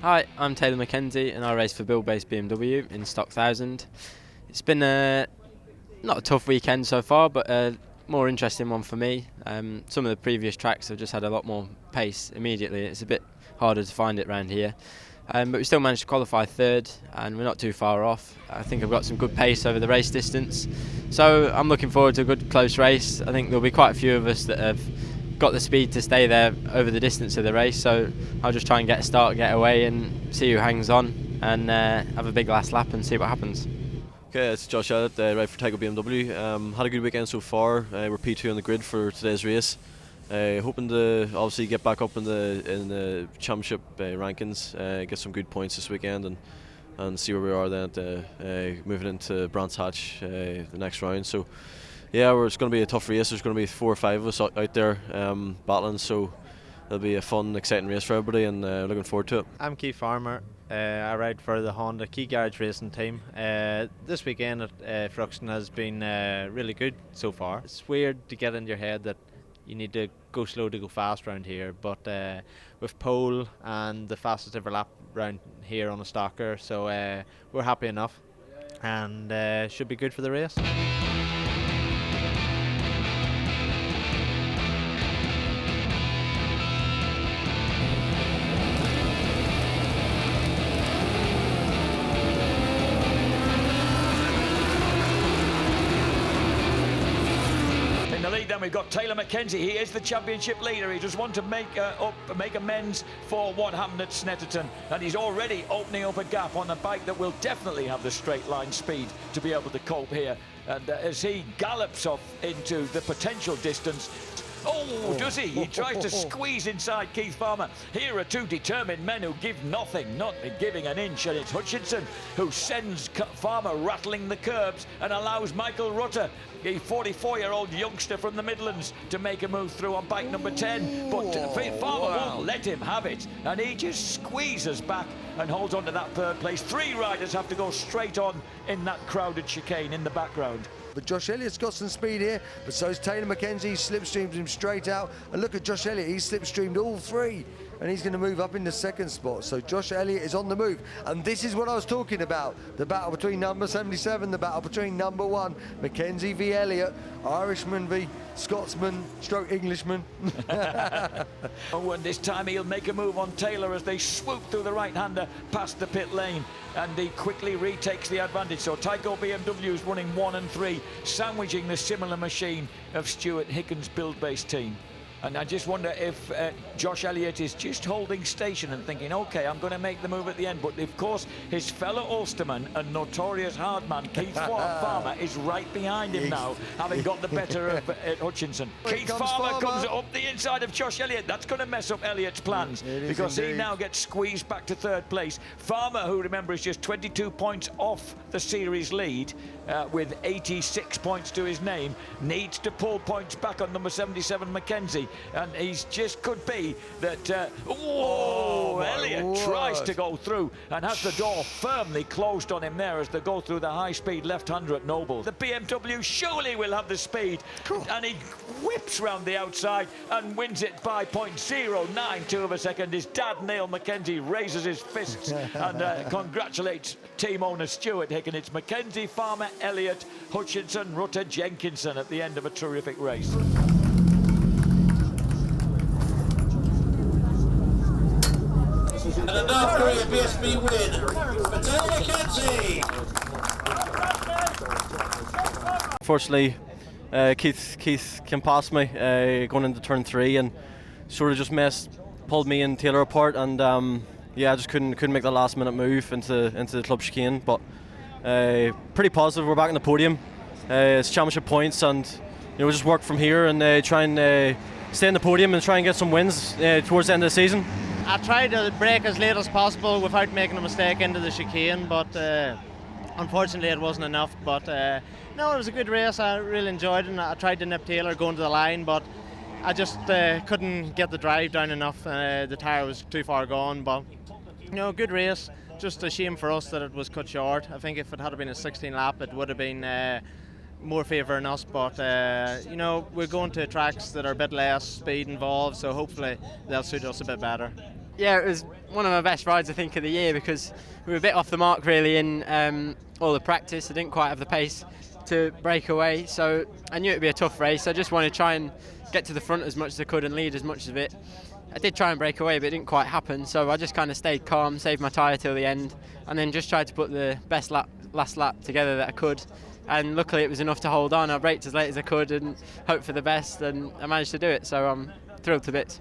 Hi, I'm Taylor Mackenzie and I race for Bill-based BMW in Stock 1000. It's been not a tough weekend so far, but a more interesting one for me. Some of the previous tracks have just had a lot more pace immediately. It's a bit harder to find it around here. But we still managed to qualify third and we're not too far off. I think I've got some good pace over the race distance. So I'm looking forward to a good close race. I think there'll be quite a few of us that have got the speed to stay there over the distance of the race, so I'll just try and get a start, get away and see who hangs on and have a big last lap and see what happens. Okay, it's Josh Elliott, right for Tyco BMW. Had a good weekend so far. We're P2 on the grid for today's race. Hoping to obviously get back up in the championship rankings, get some good points this weekend and see where we are then moving into Brands Hatch the next round. So yeah, it's going to be a tough race. There's going to be 4 or 5 of us out there battling, so it'll be a fun, exciting race for everybody, and looking forward to it. I'm Keith Farmer. I ride for the Honda Key Garage Racing team. This weekend at Thruxton has been really good so far. It's weird to get in your head that you need to go slow to go fast around here, but with pole and the fastest ever lap round here on a stocker, so we're happy enough and should be good for the race. Then we've got Taylor Mackenzie. He is the championship leader. He just wants to make amends for what happened at Snetterton, and he's already opening up a gap on a bike that will definitely have the straight line speed to be able to cope here. And as he gallops off into the potential distance, does he? He tries to squeeze inside Keith Farmer. Here are two determined men who give nothing, not giving an inch, and it's Hutchinson who sends Farmer rattling the curbs and allows Michael Rutter, the 44-year-old youngster from the Midlands, to make a move through on bike number 10. But Farmer won't let him have it, and he just squeezes back and holds on to that third place. 3 riders have to go straight on in that crowded chicane in the background. But Josh Elliott's got some speed here, but so's Taylor Mackenzie. He slipstreams him straight out. And look at Josh Elliott, he's slipstreamed all 3. And he's going to move up in the second spot. So Josh Elliott is on the move. And this is what I was talking about. The battle between number 77, the battle between number 1. Mackenzie v Elliott, Irishman v Scotsman, stroke Englishman. And this time he'll make a move on Taylor as they swoop through the right-hander past the pit lane. And he quickly retakes the advantage. So Tyco BMW is running 1 and 3, sandwiching the similar machine of Stuart Hicken's build-based team. And I just wonder if Josh Elliott is just holding station and thinking, OK, I'm going to make the move at the end. But, of course, his fellow Ulsterman and notorious hardman, Keith Farmer, is right behind him now, having got the better of Hutchinson. Keith Farmer comes up the inside of Josh Elliott. That's going to mess up Elliott's plans because he now gets squeezed back to third place. Farmer, who, remember, is just 22 points off the series lead with 86 points to his name, needs to pull points back on number 77, Mackenzie. And he's just could be that Elliott tries to go through and has the door firmly closed on him there as they go through the high-speed left-hander at Noble. The BMW surely will have the speed, and he whips round the outside and wins it by 0.092 of a second. His dad, Neil Mackenzie, raises his fists and congratulates team owner Stuart Hicken. It's Mackenzie, Farmer, Elliott, Hutchinson, Rutter, Jenkinson at the end of a terrific race. And a North Korea BSB win for Taylor Mackenzie. Unfortunately, Keith came past me going into turn 3 and sort of just pulled me and Taylor apart, and I just couldn't make the last minute move into the club chicane. But pretty positive. We're back on the podium. It's championship points, and we'll just work from here and try and stay on the podium and try and get some wins towards the end of the season. I tried to brake as late as possible without making a mistake into the chicane, but unfortunately it wasn't enough. But no, it was a good race. I really enjoyed it, and I tried to nip Taylor going to the line, but I just couldn't get the drive down enough. The tyre was too far gone, but good race. Just a shame for us that it was cut short. I think if it had been a 16 lap, it would have been more favouring us, but we're going to tracks that are a bit less speed involved, so hopefully they'll suit us a bit better. Yeah, it was one of my best rides I think of the year, because we were a bit off the mark really in all the practice. I didn't quite have the pace to break away, so I knew it would be a tough race. I just wanted to try and get to the front as much as I could and lead as much of it. I did try and break away, but it didn't quite happen, so I just kind of stayed calm, saved my tyre till the end, and then just tried to put the best last lap together that I could. And luckily it was enough to hold on. I braked as late as I could and hoped for the best, and I managed to do it, so I'm thrilled to bits.